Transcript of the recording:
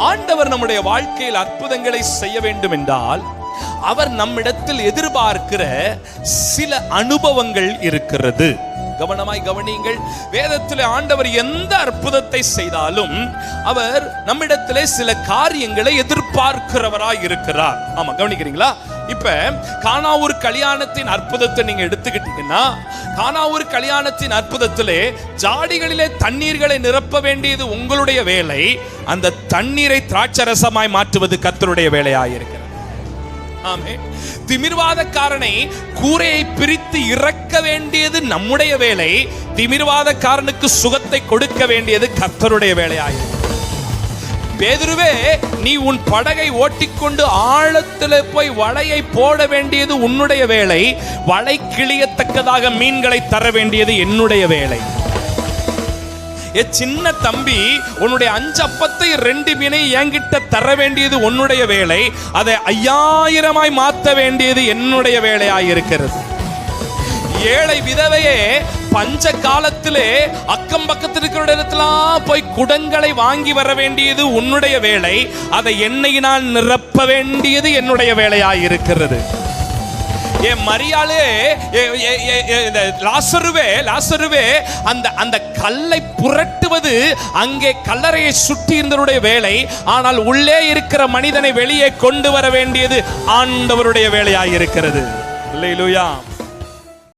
ஆண்டவர் நம்முடைய வாழ்க்கையில் அற்புதங்களை செய்ய வேண்டும் என்றால் அவர் நம்மிடத்தில் எதிர்பார்க்கிற சில அனுபவங்கள் இருக்கிறது. கவனமாய் கவனியுங்கள். வேதத்திலே ஆண்டவர் எந்த அற்புதத்தை செய்தாலும் அவர் நம்மிடத்திலே சில காரியங்களை எதிர்பார்க்கிறவராய் இருக்கிறார். ஆமா, கவனிக்கிறீங்களா? இப்ப கானாவூர் கல்யாணத்தின் அற்புதத்தை நீங்க எடுத்துக்கிட்டீங்கன்னா, கானாவூர் கல்யாணத்தின் அற்புதத்திலே ஜாடிகளிலே தண்ணீர்களை நிரப்ப வேண்டியது உங்களுடைய வேலை, அந்த தண்ணீரை திராட்சரசமாய் மாற்றுவது கர்த்தருடைய வேலையாயிருக்கிறது. ஆமே. திமிர்வாதக்காரனை கூரையை பிரித்து இறக்க வேண்டியது நம்முடைய வேலை, திமிர்வாதக்காரனுக்கு சுகத்தை கொடுக்க வேண்டியது கர்த்தருடைய வேலையாயிருக்கிறது. பேதுருவே, நீ உன் படகை ஓட்டிக்கொண்டு ஆழத்தில் போய் வலையை போட வேண்டியது உன்னுடைய வேலை, வலை கிளியத்தக்கதாக மீன்களை தர வேண்டியது என்னுடைய வேலை. சின்ன தம்பி, உன்னுடைய 5 அப்பத்தை 2 மீனை என்கிட்ட தர வேண்டியது உன்னுடைய வேலை, அதை 5000 மாற்ற வேண்டியது என்னுடைய வேலையாயிருக்கிறது. ஏழை விதவையே, பஞ்ச காலத்திலே அக்கம் பக்கத்தில் இருக்கிற இடத்துலாம் போய் குடங்களை வாங்கி வர வேண்டியது உன்னுடைய வேலை, அதை எண்ணெயினால் நிரப்ப வேண்டியது என்னுடைய வேலையாயிருக்கிறது. மரியாளே, லாசருவே, அந்த கல்லை புரட்டுவது அங்கே கல்லறையை சுற்றி இருந்தவருடைய வேலை, ஆனால் உள்ளே இருக்கிற மனிதனை வெளியே கொண்டு வர வேண்டியது ஆண்டவருடைய வேலையாயிருக்கிறது. அல்லேலூயா.